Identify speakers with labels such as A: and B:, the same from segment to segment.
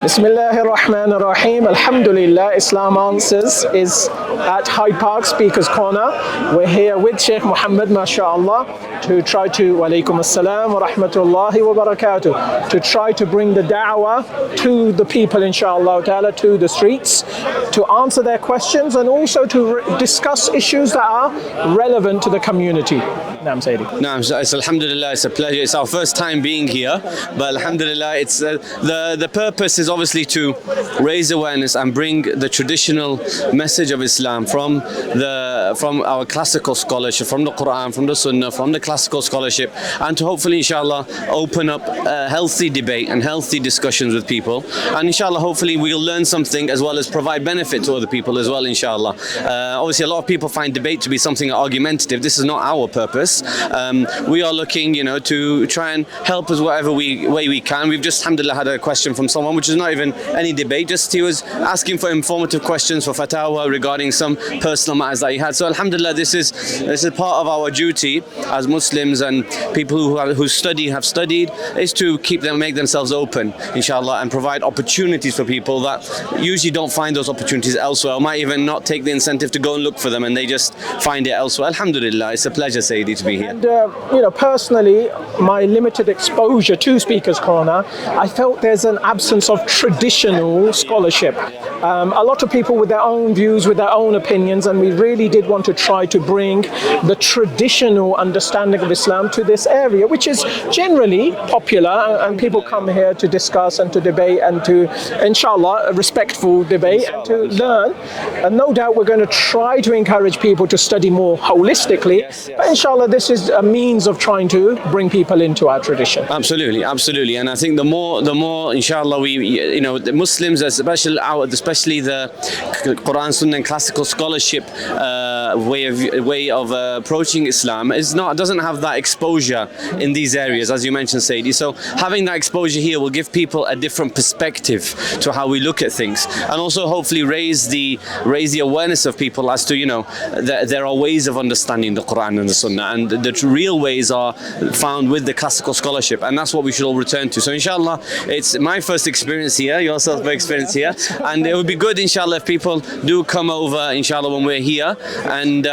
A: Bismillahir Rahmanir Rahim. Alhamdulillah, Islam Answers is at Hyde Park Speaker's Corner. We're here with Shaykh Mohammed, mashallah, to try to, wa alaikum assalam wa rahmatullahi wa barakatuh, to try to bring the da'wah to the people, inshallah ta'ala, to the streets, to answer their questions and also to discuss issues that are relevant to the community. Naam Sayyidi.
B: Naam, it's alhamdulillah, it's a pleasure. It's our first time being here, but alhamdulillah, it's the purpose is obviously to raise awareness and bring the traditional message of Islam from our classical scholarship, from the Quran, from the Sunnah, from the classical scholarship, and to hopefully inshallah open up a healthy debate and healthy discussions with people, and inshallah hopefully we'll learn something as well as provide benefit to other people as well, inshallah. Obviously a lot of people find debate to be something argumentative. This is not our purpose. We are looking, to try and help us whatever way we can. We've just alhamdulillah had a question from someone which is not even any debate, just he was asking for informative questions for fatwa regarding some personal matters that he had. So alhamdulillah, this is part of our duty as Muslims and people who have studied, is to make themselves open, inshallah, and provide opportunities for people that usually don't find those opportunities elsewhere, or might even not take the incentive to go and look for them, and they just find it elsewhere. Alhamdulillah, it's a pleasure, Sayyidi, to be here.
A: And personally, my limited exposure to Speaker's Corner, I felt there's an absence of traditional scholarship. A lot of people with their own views, with their own opinions, and we really did want to try to bring the traditional understanding of Islam to this area, which is generally popular, and people come here to discuss and to debate and to, inshallah, a respectful debate and to learn. And no doubt we're going to try to encourage people to study more holistically, but inshallah this is a means of trying to bring people into our tradition.
B: Absolutely, and I think the more inshallah the Muslims, especially the Quran, Sunnah and classical scholarship way of approaching Islam doesn't have that exposure in these areas, as you mentioned, Sayyidi. So having that exposure here will give people a different perspective to how we look at things, and also hopefully raise the awareness of people as to that there are ways of understanding the Quran and the Sunnah, and the real ways are found with the classical scholarship, and that's what we should all return to. So inshallah, it's my first experience here, yourself my experience here, and it would be good inshallah if people do come over inshallah when we're here, and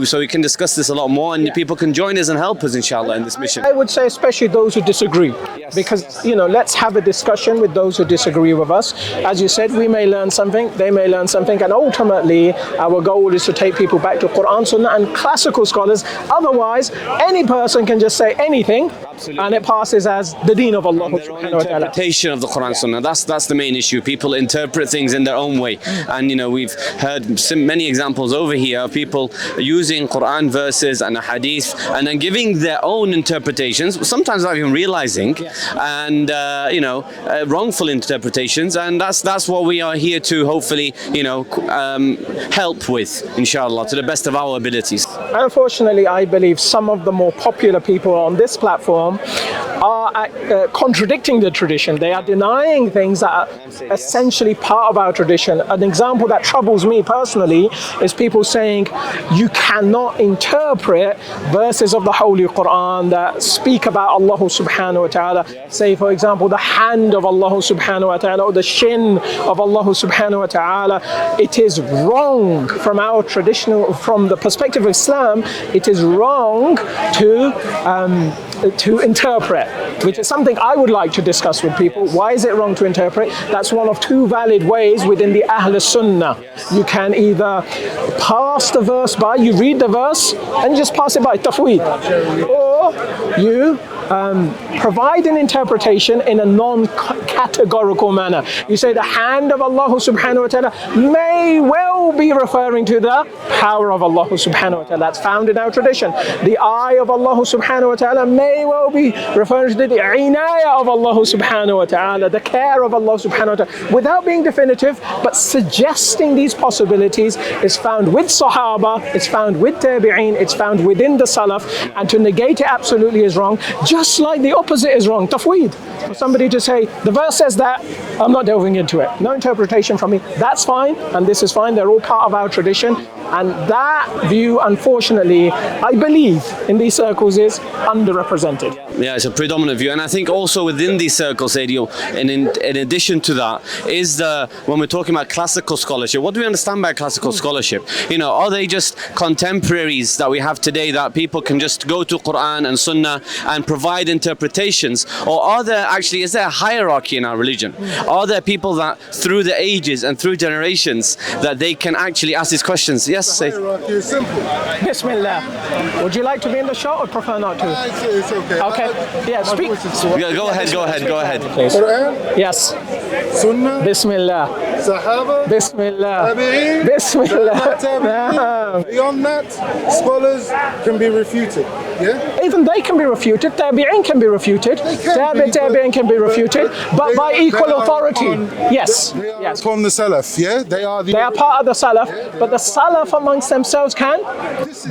B: so we can discuss this a lot more, and people can join us and help us inshallah in this mission.
A: I would say especially those who disagree, because let's have a discussion with those who disagree with us. As you said, we may learn something, they may learn something, and ultimately our goal is to take people back to Quran, Sunnah and classical scholars. Otherwise any person can just say anything. Absolutely. And it passes as the deen of Allah subhanahu wa ta'ala.
B: Interpretation of the Quran, Sunnah, that's the main issue. People interpret things in their own way, and we've heard many examples over here of people using Quran verses and a hadith and then giving their own interpretations, sometimes not even realizing, and wrongful interpretations, and that's what we are here to hopefully help with, inshallah, to the best of our abilities.
A: Unfortunately, I believe some of the more popular people on this platform are contradicting the tradition. They are denying things that are essentially part of our tradition. An example that troubles me personally is people saying you cannot interpret verses of the Holy Quran that speak about Allah subhanahu wa ta'ala. Say for example the hand of Allah subhanahu wa ta'ala, or the shin of Allah subhanahu wa ta'ala. It is wrong from our from the perspective of Islam, it is wrong to interpret, which is something I would like to discuss with people. Why is it wrong to interpret? That's one of two valid ways within the Ahl Sunnah. You can either pass the verse by, you read the verse and just pass it by, tafweed, or you provide an interpretation in a non-categorical manner. You say the hand of Allah subhanahu wa ta'ala may well be referring to the power of Allah subhanahu wa ta'ala. That's found in our tradition. The eye of Allah subhanahu wa ta'ala may well be referring to the inayah of Allah subhanahu wa ta'ala, the care of Allah subhanahu wa ta'ala, without being definitive, but suggesting these possibilities is found with Sahaba, it's found with Tabi'een, it's found within the Salaf, and to negate it absolutely is wrong. Just like the opposite is wrong, tafweed. For somebody to say, the verse says that, I'm not delving into it. No interpretation from me. That's fine, and this is fine. They're all part of our tradition. And that view, unfortunately, I believe in these circles is underrepresented.
B: Yeah, it's a predominant view, and I think also within these circles, Adio, and in addition to that, is when we're talking about classical scholarship, what do we understand by classical scholarship? You know, are they just contemporaries that we have today that people can just go to Quran and Sunnah and provide interpretations, or is there a hierarchy in our religion? Are there people that through the ages and through generations that they can actually ask these questions? Yes, say.
C: The hierarchy is simple.
A: Bismillah. Would you like to be in the shot or prefer not to?
C: It's okay.
A: Okay. Yeah, speak.
B: Yeah, go ahead.
A: Please.
C: Quran,
A: Yes.
C: Sunnah,
A: Bismillah.
C: Sahaba,
A: Bismillah.
C: Tabi'een,
A: Bismillah.
C: Tabi'een. Beyond that, scholars can be refuted. Yeah?
A: Even they can be refuted. Tabi'een can be refuted. Tabi'een can be refuted. But by equal authority. Yes. Yes.
C: From the Salaf, yeah? They are
A: part of the Salaf, but the Salaf amongst themselves can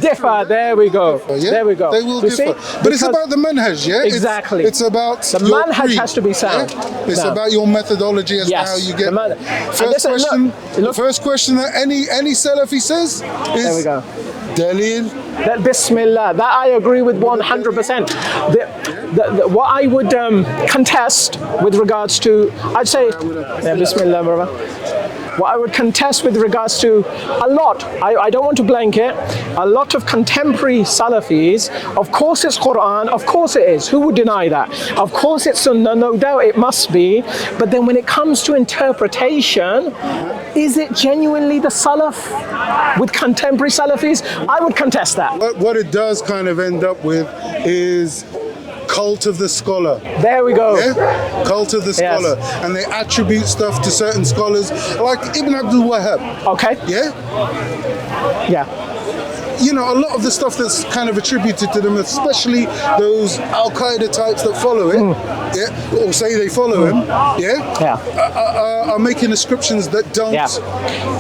A: differ. There we go.
C: Yeah?
A: There we go.
C: They will
A: You
C: differ.
A: see?
C: But it's
A: Because-
C: about the manhaj, yeah?
A: Exactly.
C: It's about
A: The
C: your
A: manhaj
C: creed,
A: has to be sound.
C: yeah? It's
A: No.
C: about your methodology as to
A: Yes,
C: how you
A: the
C: get
A: man-
C: there.
A: and
C: First
A: this is-
C: question,
A: look-
C: the first question that any Salafi says is
A: There we go.
C: Dalil.
A: That Bismillah, that I agree with 100%. What I would contest with regards to, I'd say, yeah, Bismillah, brother. What I would contest with regards to a lot, I don't want to blanket, a lot of contemporary Salafis, of course it's Quran, of course it is, who would deny that? Of course it's Sunnah, no doubt it must be, but then when it comes to interpretation, is it genuinely the Salaf with contemporary Salafis? I would contest that.
C: What it does kind of end up with is cult of the scholar.
A: There we go.
C: Yeah? Cult of the scholar. And they attribute stuff to certain scholars, like Ibn Abdul Wahhab.
A: Okay.
C: Yeah?
A: Yeah.
C: You know, a lot of the stuff that's kind of attributed to them, especially those Al-Qaeda types that follow it, yeah, or say they follow him, are making ascriptions that don't,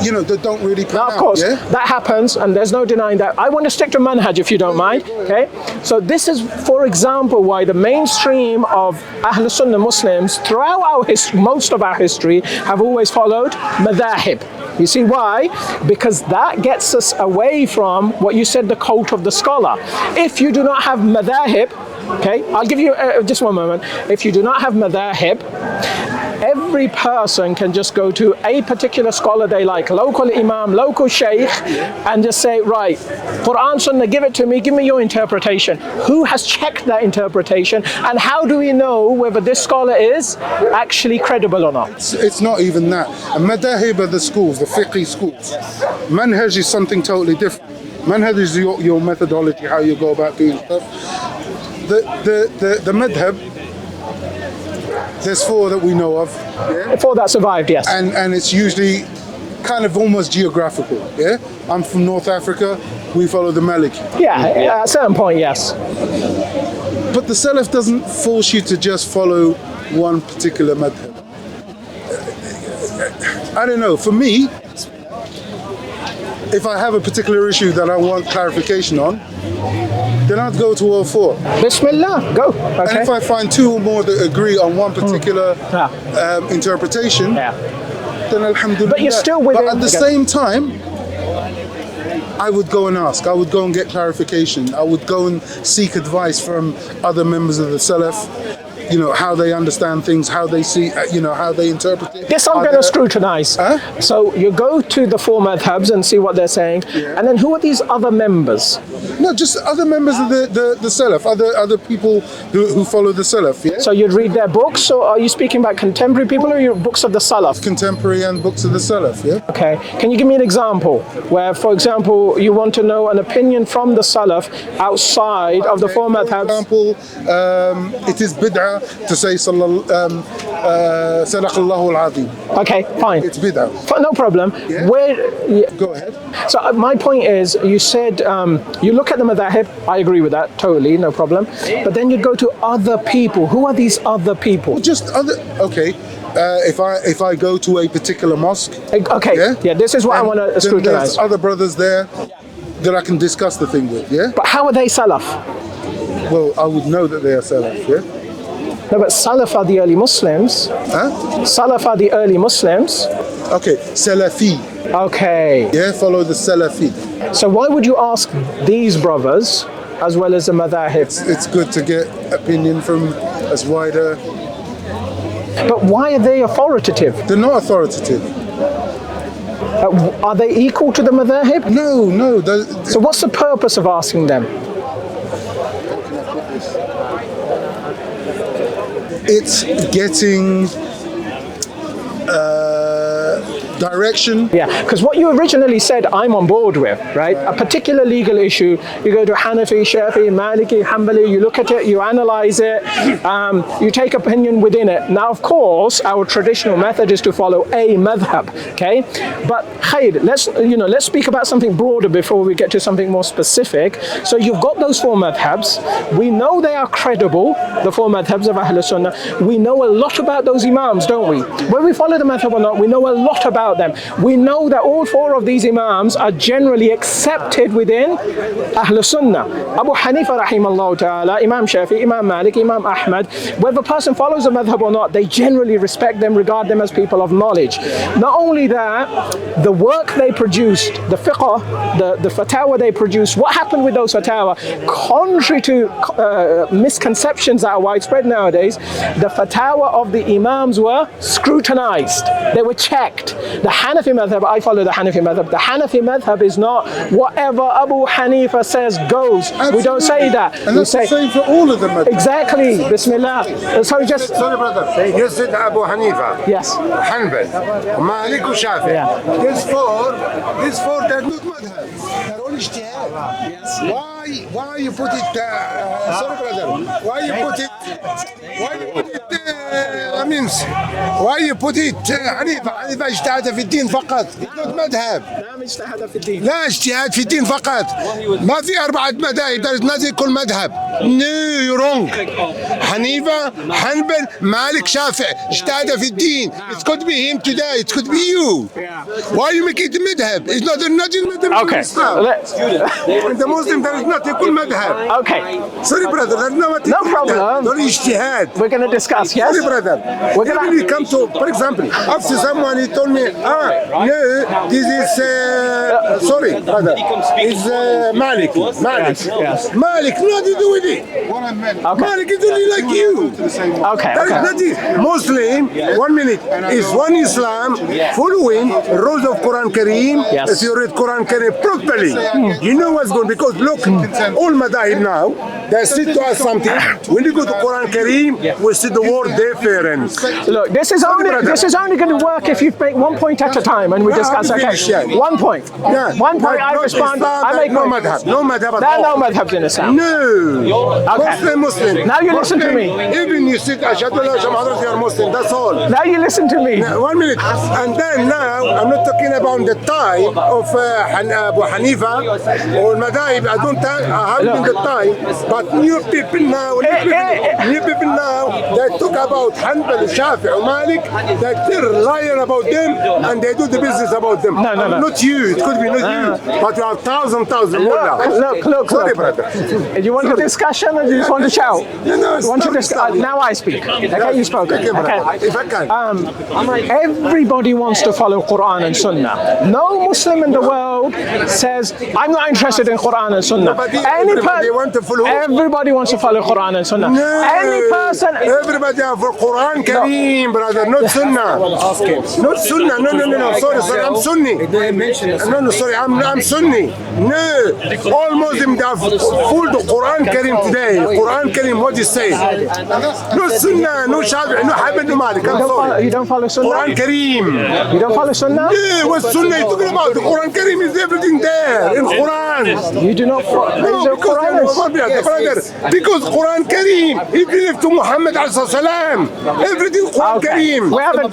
C: you know, that don't really pan
A: Now, of
C: out,
A: course,
C: yeah?
A: that happens, and there's no denying that. I want to stick to manhaj, if you don't mind. Okay, so this is, for example, why the mainstream of Ahl Sunnah Muslims throughout our history, most of our history, have always followed madhahib. You see why? Because that gets us away from what you said, the cult of the scholar. If you do not have madhahib, okay, I'll give you just one moment. If you do not have madhahib, every person can just go to a particular scholar they like, local imam, local shaykh, and just say, right, Quran, Sunnah, give it to me, give me your interpretation. Who has checked that interpretation, and how do we know whether this scholar is actually credible or not?
C: It's not even that. And madahib are the schools, the fiqh schools. Manhaj is something totally different. Manhaj is your methodology, how you go about doing stuff. The madhab, there's four that we know of. Yeah?
A: Before that survived, yes.
C: And it's usually kind of almost geographical. Yeah, I'm from North Africa. We follow the Maliki.
A: Yeah, at a certain point, yes.
C: But the Salaf doesn't force you to just follow one particular madhab. I don't know. For me, if I have a particular issue that I want clarification on, then I'd go to all four.
A: Bismillah, go. Okay.
C: And if I find two or more that agree on one particular interpretation, then alhamdulillah.
A: But you're still within.
C: But at the same time, I would go and ask. I would go and get clarification. I would go and seek advice from other members of the Salaf. You know, how they understand things, how they see, how they interpret it.
A: This I'm going to scrutinize. So you go to the four madhabs and see what they're saying, and then who are these other members?
C: No, just other members of the Salaf, other people who follow the Salaf, yeah?
A: So you'd read their books, or are you speaking about contemporary people or your books of the Salaf?
C: Contemporary and books of the Salaf, yeah?
A: Okay. Can you give me an example where, for example, you want to know an opinion from the Salaf outside of the four madhabs?
C: For example, it is bid'ah to say Sadaqallahu al-Azim.
A: Okay, fine.
C: It's bid'ah.
A: No problem.
C: Yeah? Go ahead.
A: So my point is, you said you look at the madhahib. I agree with that totally, no problem. But then you go to other people. Who are these other people?
C: Just other. Okay. If I go to a particular mosque.
A: Okay. Yeah. This is what I want to scrutinize.
C: There's other brothers there that I can discuss the thing with. Yeah.
A: But how are they Salaf?
C: Well, I would know that they are Salaf. Yeah.
A: No, but Salaf are the early Muslims.
C: Huh?
A: Salaf are the early Muslims.
C: Okay, Salafi.
A: Okay.
C: Yeah, follow the Salafi.
A: So why would you ask these brothers as well as the Madhab?
C: It's good to get opinion from as wider.
A: But why are they authoritative?
C: They're not authoritative.
A: Are they equal to the Madhab?
C: No, no.
A: So what's the purpose of asking them?
C: It's getting direction.
A: Yeah, because what you originally said, I'm on board with, right? A particular legal issue, you go to Hanafi, Shafi'i, Maliki, Hanbali, you look at it, you analyze it, you take opinion within it. Now, of course, our traditional method is to follow a madhab, okay? But khair, let's speak about something broader before we get to something more specific. So you've got those four madhabs. We know they are credible, the four madhabs of Ahl Sunnah. We know a lot about those imams, don't we? Whether we follow the madhab or not, we know a lot about them. We know that all four of these imams are generally accepted within Ahl Sunnah. Abu Hanifa rahimahullah ta'ala, Imam Shafi, Imam Malik, Imam Ahmad, whether a person follows the madhab or not, they generally respect them, regard them as people of knowledge. Not only that, the work they produced, the fiqh, the fatwa they produced, what happened with those fatwa? Contrary to misconceptions that are widespread nowadays, the fatwa of the imams were scrutinized. They were checked. The Hanafi madhab, I follow the Hanafi madhab. The Hanafi madhab is not whatever Abu Hanifa says goes. Absolutely. We don't say that.
C: And that's the same for all of them.
A: Exactly. Bismillah. So just...
D: Sorry, brother. You said Abu Hanifa.
A: Yes.
D: Hanbal. Malik Shafi.
A: Yeah.
D: These four, they're not madhab. They're all ijtihad. Yes. Why you put it... sorry, brother. Why you put it... Why you put it حنيفة اجتهد في الدين فقط. مذهب. لا اجتهاد في الدين فقط. ما في أربعة مذاهب. There is nothing called مذهب. No, you're wrong. حنيفة, حنبل, مالك, شافعي اجتهد في الدين. It could be him today. It could be you. Why you make it مذهب? It's not مذهب.
A: Okay.
D: In the Muslim there is nothing called مذهب.
A: Okay.
D: Sorry, brother. There's no
A: problem.
D: Don't اجتهاد.
A: We're going to discuss, yes?
D: Sorry, brother.
A: We're going
D: to come to, for example, after someone he told me, no, this is sorry, brother. It's Malik.
A: Yes.
D: Malik, nothing to do with it. Okay. Malik is only like you.
A: Okay.
D: That is nothing. Muslim, 1 minute, is one Islam following rules of Quran Kareem.
A: Yes.
D: If you read Quran Kareem properly, you know what's going. Because look, all Madhab now, they say to us something. When you go to Quran Kareem, we see the word difference.
A: Look, this is only going to work if you make 1 point at a time and we discuss. Okay, 1 point.
D: Yeah.
A: 1 point. I respond. I make
D: no madhab. No madhab.
A: There are no madhabs in Islam.
D: No.
A: Okay.
D: Muslim.
A: Now you listen to me.
D: Even you sit Ashhadu an la ilaha illallah, you are Muslim. That's all.
A: Now you listen to me.
D: Now, 1 minute. And then now I'm not talking about the time of Abu Hanifa or Madhab. I don't have in the time. But new people now, they talk about Hanbal, Shafi, or Malik. They're lying about them and they do the business about them.
A: No.
D: Not you. It could be not you. But you have thousand.
A: Look.
D: Sorry, brother.
A: Do you want a discussion or do you just want to shout?
D: No.
A: Now I speak. Okay, you spoke. Okay.
D: If I can.
A: Everybody wants to follow Quran and Sunnah. No Muslim in the world says, I'm not interested in Quran and Sunnah.
D: Everybody wants to follow.
A: Everybody wants to follow Quran and Sunnah.
D: No.
A: Any person.
D: Everybody have for Quran Kareem, brother, not Sunnah. Not Sunnah. No. Sorry. I'm Sunni. No. Sorry. I'm Sunni. No. All Muslims have full the Quran Kareem today. Quran Kareem, what you say? No Sunnah, no Shafi'i, no Hanbal, no Malik. I'm sorry.
A: You don't follow Sunnah?
D: Quran Kareem.
A: You don't follow Sunnah?
D: Yeah, what Sunnah you talking about? The Quran Kareem is everything there in Quran.
A: You do not follow.
D: No, because Quran Kareem, he believed to Mohammed salam. Everything Quran Kareem.
A: We haven't.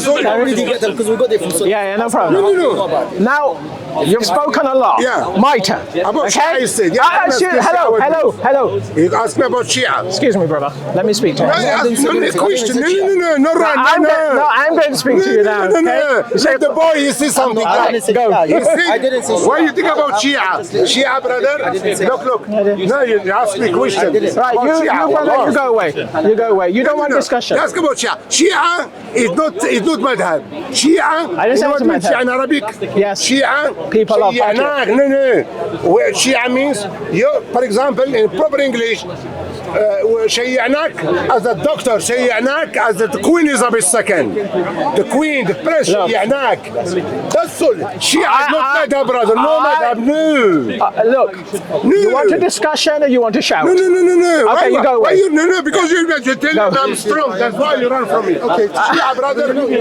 A: Sorry. Yeah, no problem.
D: No.
A: Now, you've spoken a lot.
D: Yeah.
A: My turn.
D: About
A: okay?
D: Shia, you said.
A: Hello.
D: You asked me about Shia.
A: Excuse me, brother. Let me speak to you.
D: No question. No.
A: I'm going to speak to you now.
D: No. The boy, he says something.
A: Go.
D: Why you think about Shia? Shia brother. Look. No, you ask me questions.
A: Right, you brother, you go away. You go away. You don't want discussion.
D: Ask about Shia. Shia is not madhab. Shia.
A: I didn't say it's a madhab.
D: Shia in Arabic.
A: Yes.
D: Shia.
A: People of
D: No. Where Shia means you. For example, in proper English. شيعناك as a doctor, شيعناك as the Queen Elizabeth II. The Queen, the Prince, شيعناك. That's all. Shia is not madhab, brother. No madhab, no.
A: Look, you want a discussion or you want to shout?
D: No.
A: Okay, you go away.
D: No, because you're telling me I'm strong. That's why you run from me. Okay, Shia, brother.